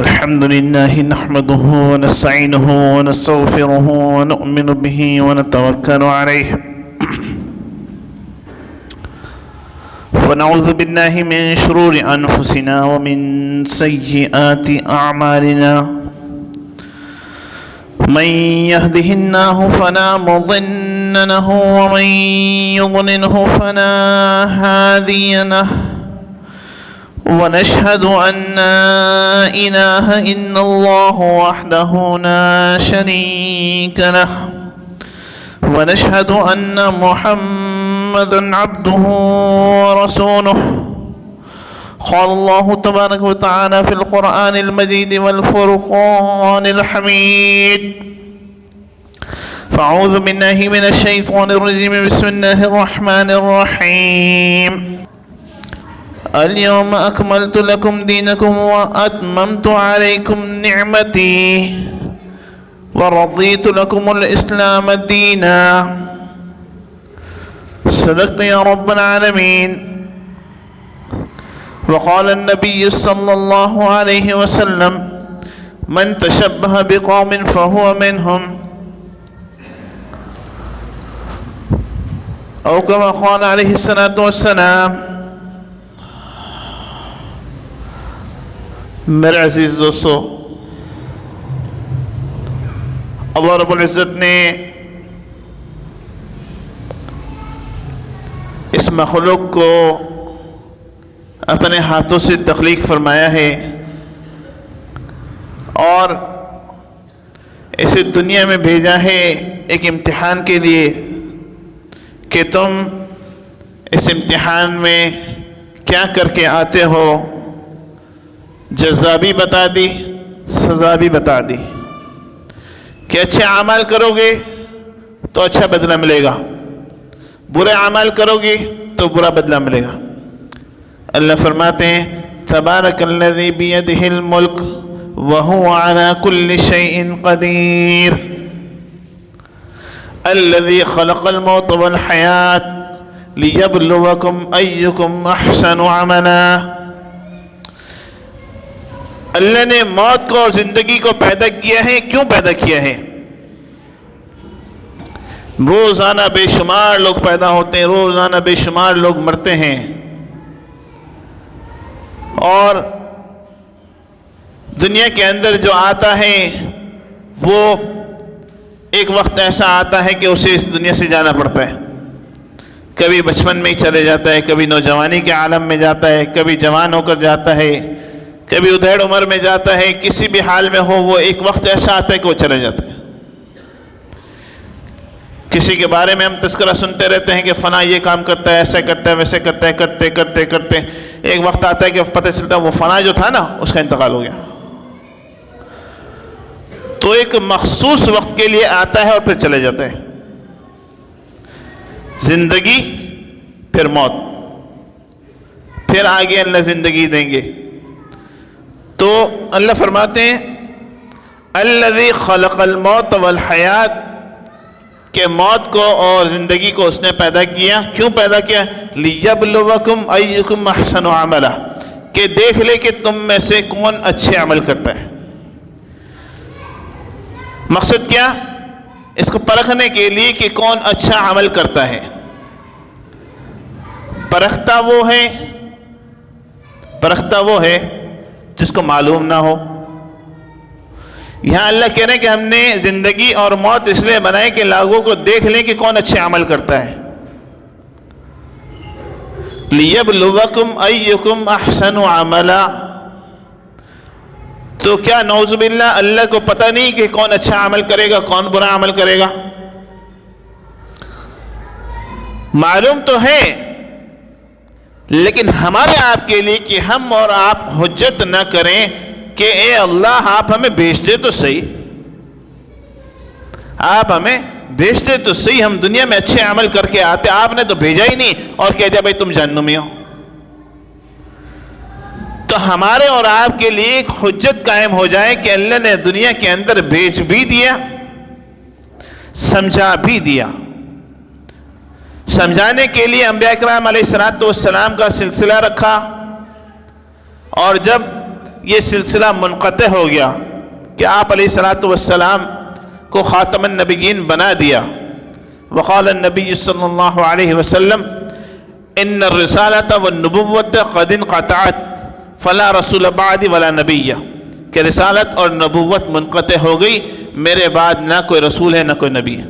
الحمد لله نحمده ونستعينه ونستغفره ونؤمن به ونتوكل عليه ونعوذ بالله من شرور أنفسنا ومن سيئات أعمالنا من يهده الله فلا مضل له ومن يضلله فلا هادي له ونشهد أن لا إله إلا الله وحده لا شريك له ونشهد أن محمدا عبده ورسوله قال الله تبارك وتعالى في القرآن المجيد والفرقان الحميد فأعوذ بالله من الشيطان الرجيم بسم الله الرحمن الرحيم اليوم أكملت لكم دينكم وأتممت عليكم نعمتي ورضيت لكم الإسلام دينا صدقت يا رب العالمين وقال النبي صلى الله عليه وسلم من تشبه بقوم فهو منهم أو كما قال عليه الصلاة والسلام. میرے عزیز دوستو، اللہ رب العزت نے اس مخلوق کو اپنے ہاتھوں سے تخلیق فرمایا ہے اور اسے دنیا میں بھیجا ہے ایک امتحان کے لیے کہ تم اس امتحان میں کیا کر کے آتے ہو. جزا بھی بتا دی، سزا بھی بتا دی کہ اچھے اعمال کرو گے تو اچھا بدلہ ملے گا، برے اعمال کرو گے تو برا بدلہ ملے گا. اللہ فرماتے ہیں تبارک الذی بیدہ الملک وہو علی کل شیء قدیر الذی خلق الموت والحیات لیبلوکم ایکم احسن عملا. اللہ نے موت کو اور زندگی کو پیدا کیا ہے. کیوں پیدا کیا ہے؟ روزانہ بے شمار لوگ پیدا ہوتے ہیں، روزانہ بے شمار لوگ مرتے ہیں، اور دنیا کے اندر جو آتا ہے وہ ایک وقت ایسا آتا ہے کہ اسے اس دنیا سے جانا پڑتا ہے. کبھی بچپن میں ہی چلے جاتا ہے، کبھی نوجوانی کے عالم میں جاتا ہے، کبھی جوان ہو کر جاتا ہے، کبھی ادھیڑ عمر میں جاتا ہے. کسی بھی حال میں ہو وہ ایک وقت ایسا آتا ہے کہ وہ چلے جاتا ہے. کسی کے بارے میں ہم تذکرہ سنتے رہتے ہیں کہ فلاں یہ کام کرتا ہے، ایسا کرتا ہے، ویسے کرتا ہے، کرتے کرتے کرتے ایک وقت آتا ہے کہ پتہ چلتا ہے وہ فلاں جو تھا نا اس کا انتقال ہو گیا. تو ایک مخصوص وقت کے لیے آتا ہے اور پھر چلے جاتا ہے. زندگی پھر موت، پھر آگے اللہ زندگی دیں گے. تو اللہ فرماتے ہیں الذی خلق الموت والحیات کہ موت کو اور زندگی کو اس نے پیدا کیا. کیوں پیدا کیا؟ لیبلوکم ایکم احسن عملا کہ دیکھ لے کہ تم میں سے کون اچھے عمل کرتا ہے. مقصد کیا؟ اس کو پرکھنے کے لیے کہ کون اچھا عمل کرتا ہے. پرکھتا وہ ہے جس کو معلوم نہ ہو. یہاں اللہ کہہ رہے ہیں کہ ہم نے زندگی اور موت اس لیے بنائے کہ لوگوں کو دیکھ لیں کہ کون اچھے عمل کرتا ہے. لیبلوکم ایکم احسن عملا. تو کیا نعوذ باللہ اللہ کو پتہ نہیں کہ کون اچھا عمل کرے گا، کون برا عمل کرے گا؟ معلوم تو ہے، لیکن ہمارے آپ کے لیے کہ ہم اور آپ حجت نہ کریں کہ اے اللہ آپ ہمیں بھیج دے تو صحیح، آپ ہمیں بھیج دے تو صحیح، ہم دنیا میں اچھے عمل کر کے آتے، آپ نے تو بھیجا ہی نہیں اور کہہ دیا بھائی تم جہنمی ہو. تو ہمارے اور آپ کے لیے ایک حجت قائم ہو جائے کہ اللہ نے دنیا کے اندر بھیج بھی دیا، سمجھا بھی دیا. سمجھانے کے لیے انبیاء کرام علیہ السلام کا سلسلہ رکھا، اور جب یہ سلسلہ منقطع ہو گیا کہ آپ علیہ الصلوۃ والسلام کو خاتم النبیین بنا دیا. وقال النبی صلی اللہ علیہ وسلم ان الرسالۃ والنبوۃ قد انقطعت فلا رسول بعد ولا نبی، کہ رسالت اور نبوت منقطع ہو گئی، میرے بعد نہ کوئی رسول ہے نہ کوئی نبی ہے.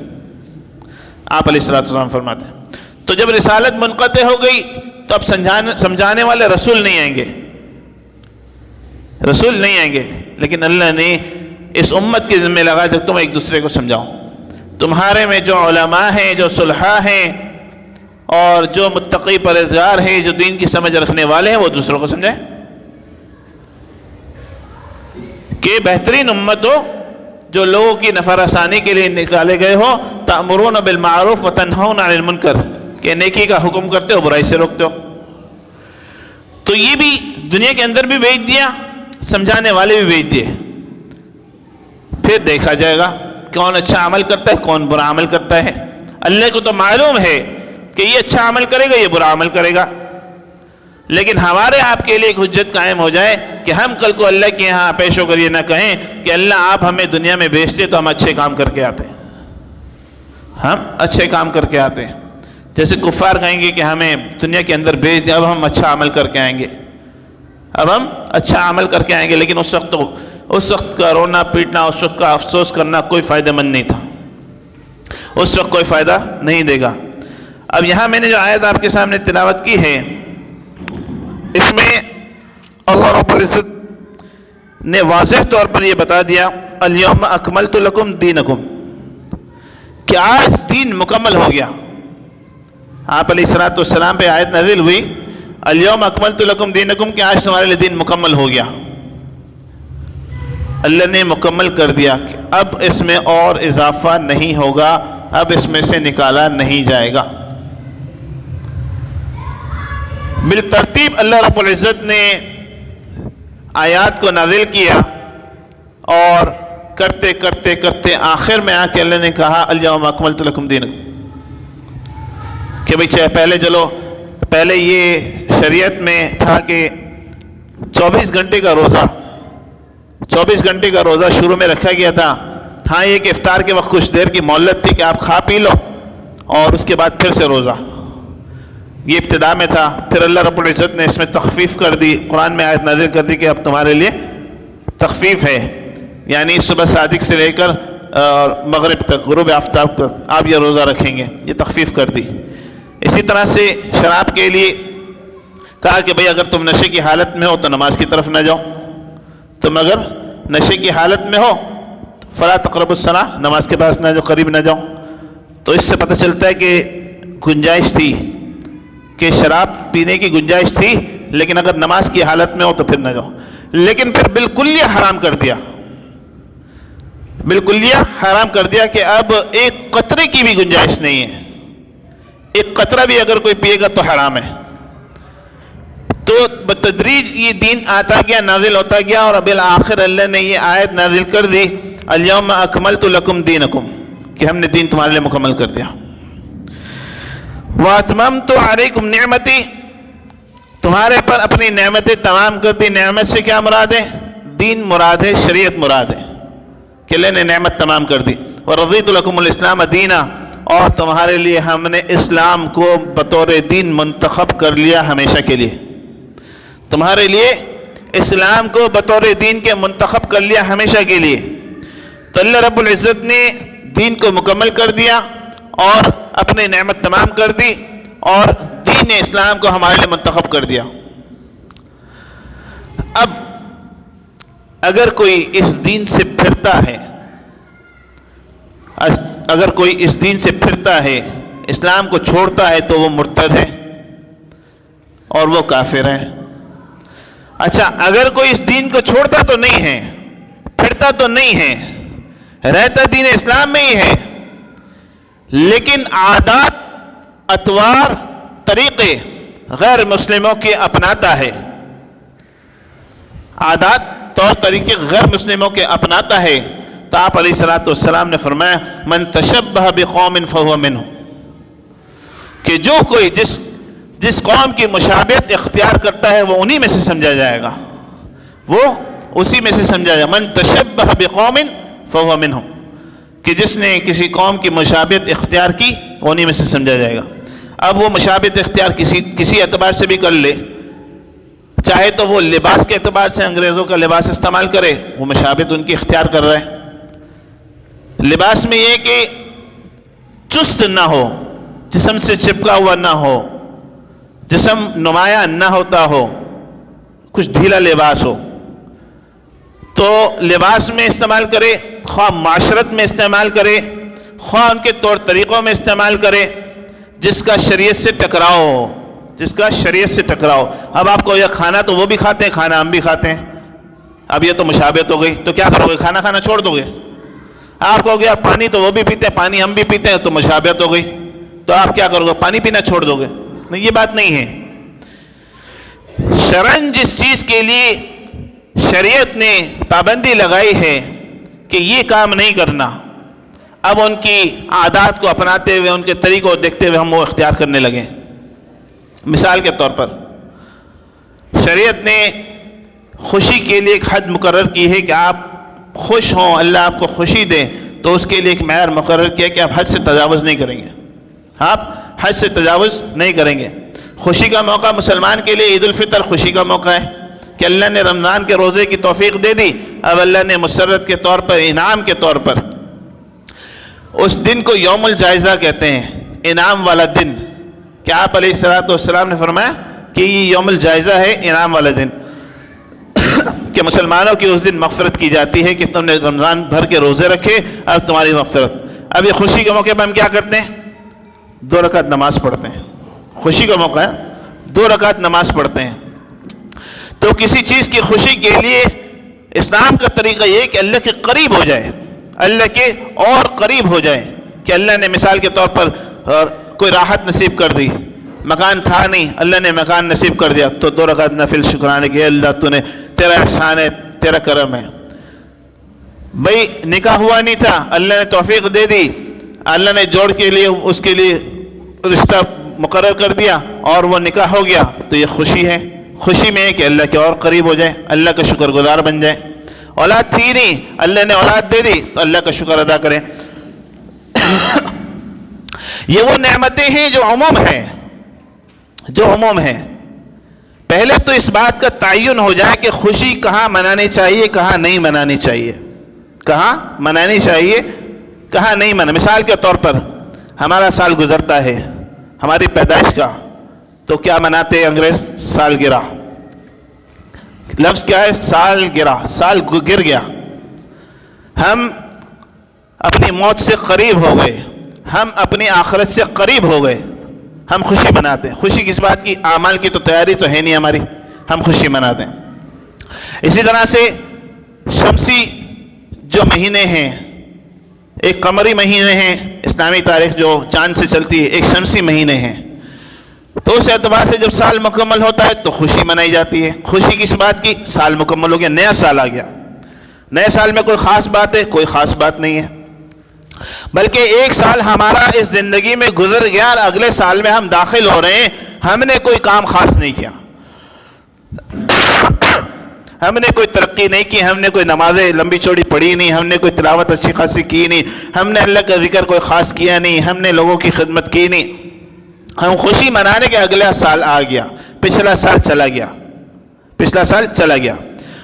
آپ علیہ الصلوۃ والسلام فرماتے ہیں تو جب رسالت منقطع ہو گئی تو اب سمجھانے والے رسول نہیں آئیں گے، رسول نہیں آئیں گے. لیکن اللہ نے اس امت کے ذمہ لگا کہ تم ایک دوسرے کو سمجھاؤ. تمہارے میں جو علماء ہیں، جو صلحاء ہیں اور جو متقی پرہیزگار ہیں، جو دین کی سمجھ رکھنے والے ہیں، وہ دوسروں کو سمجھائیں کہ بہترین امت ہو جو لوگوں کی نفع رسانی کے لیے نکالے گئے ہو. تأمرون بالمعروف وتنہون عن المنکر، کہ نیکی کا حکم کرتے ہو، برائی سے روکتے ہو. تو یہ بھی دنیا کے اندر بھی بھیج دیا، سمجھانے والے بھی بھیج دیے. پھر دیکھا جائے گا کون اچھا عمل کرتا ہے، کون برا عمل کرتا ہے. اللہ کو تو معلوم ہے کہ یہ اچھا عمل کرے گا، یہ برا عمل کرے گا. لیکن ہمارے آپ کے لیے ایک حجت قائم ہو جائے کہ ہم کل کو اللہ کے یہاں پیش ہو کر یہ نہ کہیں کہ اللہ آپ ہمیں دنیا میں بھیجتے تو ہم اچھے کام کر کے آتے ہیں، ہم اچھے کام کر کے آتے ہیں. جیسے کفار کہیں گے کہ ہمیں دنیا کے اندر بھیج دیں، اب ہم اچھا عمل کر کے آئیں گے، اب ہم اچھا عمل کر کے آئیں گے. لیکن اس وقت کا رونا پیٹنا، اس وقت کا افسوس کرنا کوئی فائدہ مند نہیں تھا، اس وقت کوئی فائدہ نہیں دے گا. اب یہاں میں نے جو آیت آپ کے سامنے تلاوت کی ہے، اس میں اللہ رب العزت نے واضح طور پر یہ بتا دیا الیوم اکملت لکم دینکم، کہ آج دین مکمل ہو گیا. آپ علیہ الصلوۃ والسلام پہ آیت نازل ہوئی الیوم اکملت لکم دینکم، کہ آج تمہارے لیے دین مکمل ہو گیا. اللہ نے مکمل کر دیا کہ اب اس میں اور اضافہ نہیں ہوگا، اب اس میں سے نکالا نہیں جائے گا. بالترتیب اللہ رب العزت نے آیات کو نازل کیا اور کرتے کرتے کرتے آخر میں آ کے اللہ نے کہا الیوم اکملت لکم دینکم، کہ بھئی پہلے یہ شریعت میں تھا کہ 24 گھنٹے کا روزہ شروع میں رکھا گیا تھا. ہاں یہ کہ افطار کے وقت کچھ دیر کی مہلت تھی کہ آپ کھا پی لو اور اس کے بعد پھر سے روزہ، یہ ابتدا میں تھا. پھر اللہ رب العزت نے اس میں تخفیف کر دی، قرآن میں آیت نازل کر دی کہ اب تمہارے لیے تخفیف ہے، یعنی صبح صادق سے لے کر مغرب تک، غروب آفتاب تک آپ یہ روزہ رکھیں گے، یہ تخفیف کر دی. اسی طرح سے شراب کے لیے کہا کہ بھئی اگر تم نشے کی حالت میں ہو تو نماز کی طرف نہ جاؤ، تم اگر نشے کی حالت میں ہو فلا تقربوا الصلاۃ، نماز کے پاس نہ جاؤ، قریب نہ جاؤ. تو اس سے پتہ چلتا ہے کہ گنجائش تھی، کہ شراب پینے کی گنجائش تھی، لیکن اگر نماز کی حالت میں ہو تو پھر نہ جاؤ. لیکن پھر بالکلیہ حرام کر دیا، بالکلیہ حرام کر دیا کہ اب ایک قطرے کی بھی گنجائش نہیں ہے، ایک قطرہ بھی اگر کوئی پیے گا تو حرام ہے. تو بتدریج یہ دین آتا گیا، نازل ہوتا گیا، اور بالآخر اللہ نے یہ آیت نازل کر دی الیوم اکملت لکم دینکم، کہ ہم نے دین تمہارے لیے مکمل کر دیا. وَأَتْمَمْتُ عَلَيْكُمْ نِعْمَتِي، تمہارے پر اپنی نعمتیں تمام کر دی. نعمت سے کیا مراد ہے؟ دین مراد ہے، شریعت مراد ہے، کہ اللہ نے نعمت تمام کر دی. وَرَضِيتُ لَكُمُ الْإِسْلَامَ دِينًا، اور تمہارے لیے ہم نے اسلام کو بطور دین منتخب کر لیا ہمیشہ کے لیے. تمہارے لیے اسلام کو بطور دین کے منتخب کر لیا ہمیشہ کے لیے. تو اللہ رب العزت نے دین کو مکمل کر دیا اور اپنی نعمت تمام کر دی، اور دین اسلام کو ہمارے لیے منتخب کر دیا. اب اگر کوئی اس دین سے پھرتا ہے، اگر کوئی اس دین سے پھرتا ہے، اسلام کو چھوڑتا ہے، تو وہ مرتد ہے اور وہ کافر ہے. اچھا، اگر کوئی اس دین کو چھوڑتا تو نہیں ہے، پھرتا تو نہیں ہے، رہتا دین اسلام میں ہی ہے، لیکن عادات، اطوار، طریقے غیر مسلموں کے اپناتا ہے، عادات طور طریقے غیر مسلموں کے اپناتا ہے، تو آپ علیہ الصلوۃ والسلام نے فرمایا من تشبہ بقوم فہو منہ، کہ جو کوئی جس قوم کی مشابہت اختیار کرتا ہے وہ انہی میں سے سمجھا جائے گا، وہ اسی میں سے سمجھا جائے. من تشبہ بقوم فہو منہم, کہ جس نے کسی قوم کی مشابہت اختیار کی انہی میں سے سمجھا جائے گا. اب وہ مشابہت اختیار کسی اعتبار سے بھی کر لے, چاہے تو وہ لباس کے اعتبار سے انگریزوں کا لباس استعمال کرے, وہ مشابہت ان کی اختیار کر رہا ہے. لباس میں یہ کہ چست نہ ہو, جسم سے چپکا ہوا نہ ہو, جسم نمایاں نہ ہوتا ہو, کچھ ڈھیلا لباس ہو, تو لباس میں استعمال کرے, خواہ معاشرت میں استعمال کرے, خواہ ان کے طور طریقوں میں استعمال کرے, جس کا شریعت سے ٹکراؤ ہو, جس کا شریعت سے ٹکراؤ. اب آپ کو یہ کھانا تو وہ بھی کھاتے ہیں, کھانا ہم بھی کھاتے ہیں, اب یہ تو مشابہت ہو گئی, تو کیا کرو گے؟ کھانا کھانا چھوڑ دو گے؟ آپ کہو گے پانی تو وہ بھی پیتے ہیں, پانی ہم بھی پیتے ہیں, تو مشابہت ہو گئی, تو آپ کیا کرو گے؟ پانی پینا چھوڑ دو گے؟ نہیں, یہ بات نہیں ہے. شرعاً جس چیز کے لیے شریعت نے پابندی لگائی ہے کہ یہ کام نہیں کرنا, اب ان کی عادات کو اپناتے ہوئے, ان کے طریقوں کو دیکھتے ہوئے ہم وہ اختیار کرنے لگے. مثال کے طور پر شریعت نے خوشی کے لیے ایک حد مقرر کی ہے کہ آپ خوش ہوں, اللہ آپ کو خوشی دے, تو اس کے لیے ایک معیار مقرر کیا کہ آپ حد سے تجاوز نہیں کریں گے, آپ حد سے تجاوز نہیں کریں گے. خوشی کا موقع مسلمان کے لیے عید الفطر خوشی کا موقع ہے کہ اللہ نے رمضان کے روزے کی توفیق دے دی. اب اللہ نے مسرت کے طور پر, انعام کے طور پر اس دن کو یوم الجائزہ کہتے ہیں, انعام والا دن, کہ آپ علیہ الصلوۃ والسلام نے فرمایا کہ یہ یوم الجائزہ ہے, انعام والا دن, کہ مسلمانوں کی اس دن مغفرت کی جاتی ہے کہ تم نے رمضان بھر کے روزے رکھے, اب تمہاری مغفرت. اب یہ خوشی کے موقع پر ہم کیا کرتے ہیں؟ 2 رکعت نماز پڑھتے ہیں. خوشی کا موقع ہے, 2 رکعت نماز پڑھتے ہیں. تو کسی چیز کی خوشی کے لیے اسلام کا طریقہ یہ کہ اللہ کے قریب ہو جائے, اللہ کے اور قریب ہو جائے, کہ اللہ نے مثال کے طور پر کوئی راحت نصیب کر دی, مکان تھا نہیں, اللہ نے مکان نصیب کر دیا, تو 2 رکعت نفل شکرانے کے, اللہ تو نے, تیرا احسان ہے, تیرا کرم ہے. بھئی نکاح ہوا نہیں تھا, اللہ نے توفیق دے دی, اللہ نے جوڑ کے لیے اس کے لیے رشتہ مقرر کر دیا اور وہ نکاح ہو گیا, تو یہ خوشی ہے. خوشی میں ہے کہ اللہ کے اور قریب ہو جائے, اللہ کا شکر گزار بن جائے. اولاد تھی نہیں, اللہ نے اولاد دے دی, تو اللہ کا شکر ادا کریں. یہ وہ نعمتیں ہیں جو عموم ہیں, جو عموم ہیں. پہلے تو اس بات کا تعین ہو جائے کہ خوشی کہاں منانی چاہیے, کہاں نہیں منانی چاہیے, کہاں منانی چاہیے, کہاں نہیں منانی. مثال کے طور پر ہمارا سال گزرتا ہے ہماری پیدائش کا, تو کیا مناتے ہیں انگریز؟ سالگرہ. لفظ کیا ہے؟ سالگرہ, سال گر گیا. ہم اپنی موت سے قریب ہو گئے, ہم اپنی آخرت سے قریب ہو گئے, ہم خوشی مناتے ہیں. خوشی کس بات کی؟ اعمال کی تو تیاری تو ہے نہیں ہماری, ہم خوشی مناتے ہیں. اسی طرح سے شمسی جو مہینے ہیں, ایک قمری مہینے ہیں, اسلامی تاریخ جو چاند سے چلتی ہے, ایک شمسی مہینے ہیں, تو اس اعتبار سے جب سال مکمل ہوتا ہے تو خوشی منائی جاتی ہے. خوشی کس بات کی؟ سال مکمل ہو گیا, نیا سال آ گیا. نئے سال میں کوئی خاص بات ہے؟ کوئی خاص بات نہیں ہے, بلکہ ایک سال ہمارا اس زندگی میں گزر گیا اور اگلے سال میں ہم داخل ہو رہے ہیں, ہم نے کوئی کام خاص نہیں کیا, ہم نے کوئی ترقی نہیں کی, ہم نے کوئی نمازیں لمبی چوڑی پڑھی نہیں, ہم نے کوئی تلاوت اچھی خاصی کی نہیں, ہم نے اللہ کا ذکر کوئی خاص کیا نہیں, ہم نے لوگوں کی خدمت کی نہیں. ہم خوشی منانے کے اگلا سال آ گیا, پچھلا سال چلا گیا, پچھلا سال چلا گیا.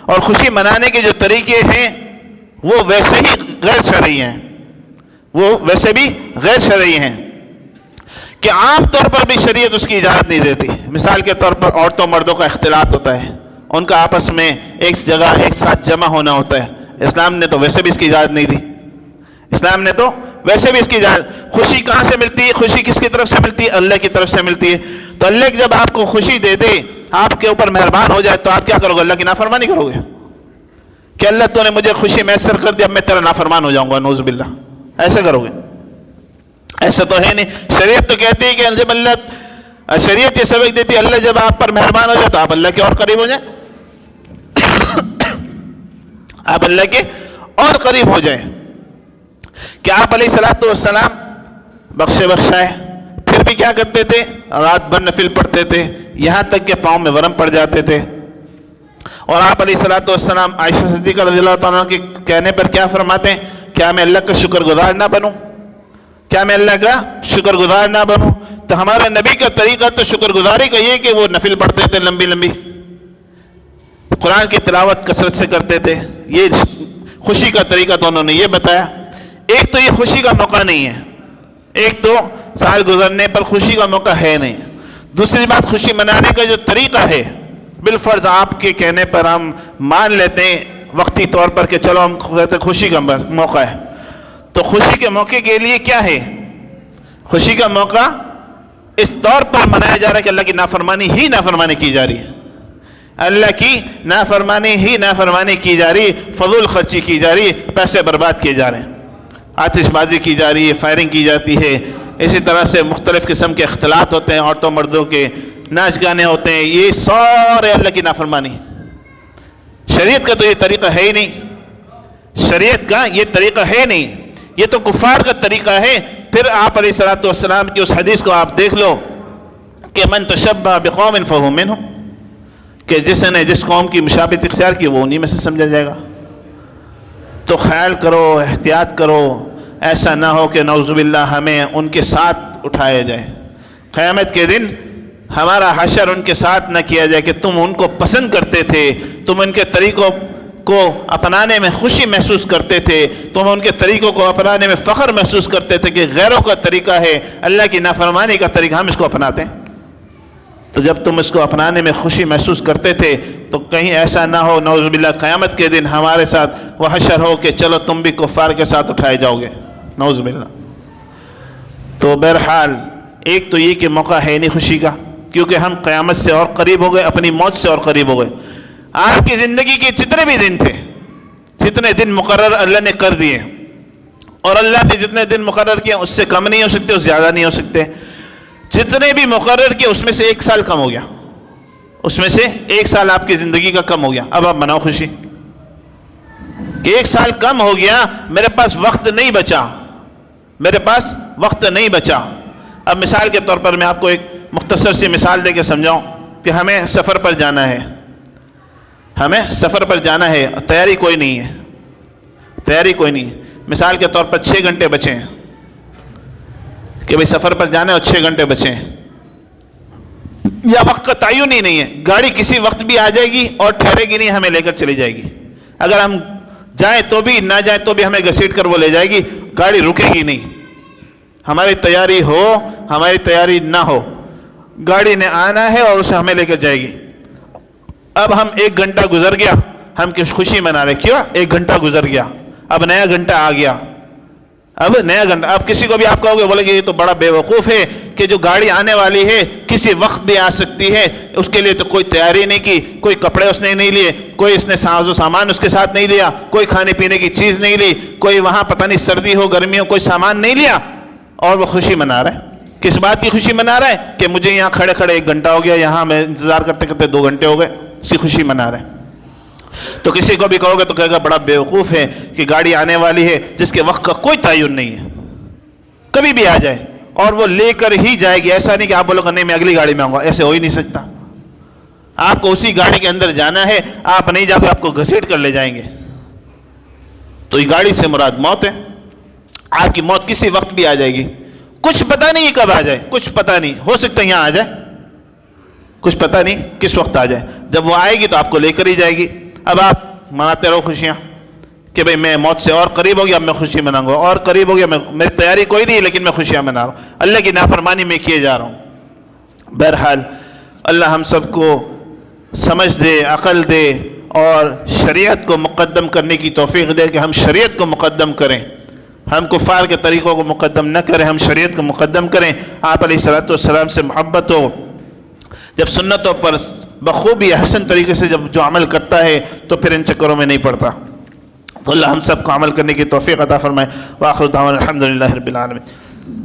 اور خوشی منانے کے جو طریقے ہیں وہ ویسے ہی غیر شرعی ہیں, وہ ویسے بھی غیر شرعی ہیں, کہ عام طور پر بھی شریعت اس کی اجازت نہیں دیتی. مثال کے طور پر عورتوں مردوں کا اختلاط ہوتا ہے, ان کا آپس میں ایک جگہ ایک ساتھ جمع ہونا ہوتا ہے, اسلام نے تو ویسے بھی اس کی اجازت نہیں دی. اسلام نے تو ویسے بھی اس کی اجازت. خوشی کہاں سے ملتی ہے؟ خوشی کس کی طرف سے ملتی ہے؟ اللہ کی طرف سے ملتی ہے. تو اللہ جب آپ کو خوشی دے دے, آپ کے اوپر مہربان ہو جائے, تو آپ کیا کرو گے؟ اللہ کی نافرمانی کرو گے کہ اللہ تو نے مجھے خوشی میسر کر دی, اب میں تیرا نافرمان ہو جاؤں گا, نعوذ باللہ. ایسے کرو گے؟ ایسا تو ہے نہیں. شریعت تو کہتی ہے کہ جب اللہ, شریعت یہ سبق دیتی ہے اللہ جب آپ پر مہربان ہو جائے تو آپ اللہ کے اور قریب ہو جائیں, آپ اللہ کے اور قریب ہو جائیں. کہ آپ علیہ الصلوۃ والسلام بخشے بخشائے پھر بھی کیا کرتے تھے؟ رات بھر نفل پڑھتے تھے, یہاں تک کہ پاؤں میں ورم پڑ جاتے تھے. اور آپ علیہ الصلوۃ والسلام عائشہ صدیقہ رضی اللہ تعالیٰ عنہ کے کہنے پر کیا فرماتے ہیں؟ کیا میں اللہ کا شکر گزار نہ بنوں؟ کیا میں اللہ کا شکر گزار نہ بنوں؟ تو ہمارے نبی کا طریقہ تو شکر گزاری کا یہ کہ وہ نفل پڑھتے تھے لمبی لمبی، قرآن کی تلاوت کثرت سے کرتے تھے. یہ خوشی کا طریقہ تو انہوں نے یہ بتایا. ایک تو یہ خوشی کا موقع نہیں ہے، ایک تو سال گزرنے پر خوشی کا موقع ہے نہیں. دوسری بات، خوشی منانے کا جو طریقہ ہے بالفرض آپ کے کہنے پر ہم مان لیتے ہیں وقتی طور پر کہ چلو ہم کہتے ہیں خوشی کا موقع ہے. تو خوشی کے موقع کے لیے کیا ہے؟ خوشی کا موقع اس طور پر منایا جا رہا ہے کہ اللہ کی نافرمانی کی جا رہی ہے، اللہ کی نافرمانی کی جا رہی، فضول خرچی کی جا رہی، پیسے برباد کیے جا رہے ہیں، آتش بازی کی جا رہی ہے، فائرنگ کی جاتی ہے، اسی طرح سے مختلف قسم کے اختلاط ہوتے ہیں، عورتوں مردوں کے ناچ گانے ہوتے ہیں. یہ سارے اللہ کی نافرمانی. شریعت کا تو یہ طریقہ ہے ہی نہیں، شریعت کا یہ طریقہ ہے نہیں، یہ تو کفار کا طریقہ ہے. پھر آپ علیہ الصلوۃ والسلام کی اس حدیث کو آپ دیکھ لو کہ من تشبہ بقوم فہو منہم، کہ جس نے جس قوم کی مشابہت اختیار کی وہ انہی میں سے سمجھا جائے گا. تو خیال کرو، احتیاط کرو، ایسا نہ ہو کہ نعوذ باللہ ہمیں ان کے ساتھ اٹھایا جائے. قیامت کے دن ہمارا حشر ان کے ساتھ نہ کیا جائے کہ تم ان کو پسند کرتے تھے، تم ان کے طریقوں کو اپنانے میں خوشی محسوس کرتے تھے، تم ان کے طریقوں کو اپنانے میں فخر محسوس کرتے تھے کہ غیروں کا طریقہ ہے اللہ کی نافرمانی کا طریقہ، ہم اس کو اپناتے ہیں. تو جب تم اس کو اپنانے میں خوشی محسوس کرتے تھے تو کہیں ایسا نہ ہو نعوذ باللہ قیامت کے دن ہمارے ساتھ وہ حشر ہو کہ چلو تم بھی کفار کے ساتھ اٹھائے جاؤ گے، نعوذ باللہ. تو بہرحال ایک تو یہ کہ موقع ہے نہیں خوشی کا، کیونکہ ہم قیامت سے اور قریب ہو گئے، اپنی موت سے اور قریب ہو گئے. آپ کی زندگی کے جتنے بھی دن تھے، جتنے دن مقرر اللہ نے کر دیے، اور اللہ نے جتنے دن مقرر کیے اس سے کم نہیں ہو سکتے، اس سے زیادہ نہیں ہو سکتے. جتنے بھی مقرر کیے اس میں سے 1 سال کم ہو گیا، اس میں سے 1 سال آپ کی زندگی کا کم ہو گیا. اب آپ مناؤ خوشی کہ 1 سال کم ہو گیا، میرے پاس وقت نہیں بچا، میرے پاس وقت نہیں بچا. اب مثال کے طور پر میں آپ کو ایک مختصر سی مثال دے کے سمجھاؤں کہ ہمیں سفر پر جانا ہے، ہمیں سفر پر جانا ہے، تیاری کوئی نہیں ہے، تیاری کوئی نہیں. مثال کے طور پر 6 گھنٹے بچے ہیں کہ بھئی سفر پر جانا ہے اور 6 گھنٹے بچے ہیں، یا وقت کا تعین ہی نہیں ہے، گاڑی کسی وقت بھی آ جائے گی اور ٹھہرے گی نہیں، ہمیں لے کر چلی جائے گی. اگر ہم جائیں تو بھی، نہ جائیں تو بھی ہمیں گھسیٹ کر وہ لے جائے گی، گاڑی رکے گی نہیں. ہماری تیاری ہو، ہماری تیاری نہ ہو، گاڑی نے آنا ہے اور اسے ہمیں لے کر جائے گی. اب ہم 1 گھنٹہ گزر گیا، ہم کچھ خوشی منا رہے، کیوں؟ 1 گھنٹہ گزر گیا، اب نیا گھنٹہ آ گیا، اب نیا گھنٹہ. اب کسی کو بھی آپ کہو گے، بولے کہ یہ تو بڑا بے وقوف ہے کہ جو گاڑی آنے والی ہے کسی وقت بھی آ سکتی ہے، اس کے لیے تو کوئی تیاری نہیں کی، کوئی کپڑے اس نے نہیں لیے، کوئی اس نے ساز و سامان اس کے ساتھ نہیں لیا، کوئی کھانے پینے کی چیز نہیں لی، کوئی وہاں پتہ نہیں سردی ہو گرمی ہو کوئی سامان نہیں لیا، اور وہ خوشی منا رہا ہے. کس بات کی خوشی منا رہا ہے؟ کہ مجھے یہاں کھڑے کھڑے 1 گھنٹہ ہو گیا، یہاں میں انتظار کرتے کرتے 2 گھنٹے ہو گئے، اس کی خوشی منا رہا ہے. تو کسی کو بھی کہو گے تو کہے گا بڑا بیوقوف ہے کہ گاڑی آنے والی ہے جس کے وقت کا کوئی تعین نہیں ہے، کبھی بھی آ جائے اور وہ لے کر ہی جائے گی. ایسا نہیں کہ آپ بولو کہ نہیں میں اگلی گاڑی میں آؤں گا، ایسے ہو ہی نہیں سکتا. آپ کو اسی گاڑی کے اندر جانا ہے، آپ نہیں جاؤ گے آپ کو گھسیٹ کر لے جائیں گے. تو یہ گاڑی سے مراد موت ہے. آپ کی موت کسی وقت بھی آ جائے گی، کچھ پتہ نہیں کب آ جائے، کچھ پتہ نہیں، ہو سکتا ہے یہاں آ جائے، کچھ پتہ نہیں کس وقت آ جائے. جب وہ آئے گی تو آپ کو لے کر ہی جائے گی. اب آپ مناتے رہو خوشیاں کہ بھئی میں موت سے اور قریب ہو گیا، اب میں خوشی مناؤں گا، اور قریب ہو گیا، میری تیاری کوئی نہیں ہے لیکن میں خوشیاں منا رہا ہوں، اللہ کی نافرمانی میں کیے جا رہا ہوں. بہرحال اللہ ہم سب کو سمجھ دے، عقل دے، اور شریعت کو مقدم کرنے کی توفیق دے کہ ہم شریعت کو مقدم کریں، ہم کفار کے طریقوں کو مقدم نہ کریں، ہم شریعت کو مقدم کریں. آپ علیہ الصلوۃ والسلام سے محبت ہو، جب سنتوں پر بخوبی حسن طریقے سے جب جو عمل کرتا ہے تو پھر ان چکروں میں نہیں پڑتا. تو اللہ ہم سب کو عمل کرنے کی توفیق عطا فرمائے. وآخر دعوانا الحمدللہ رب العالمین.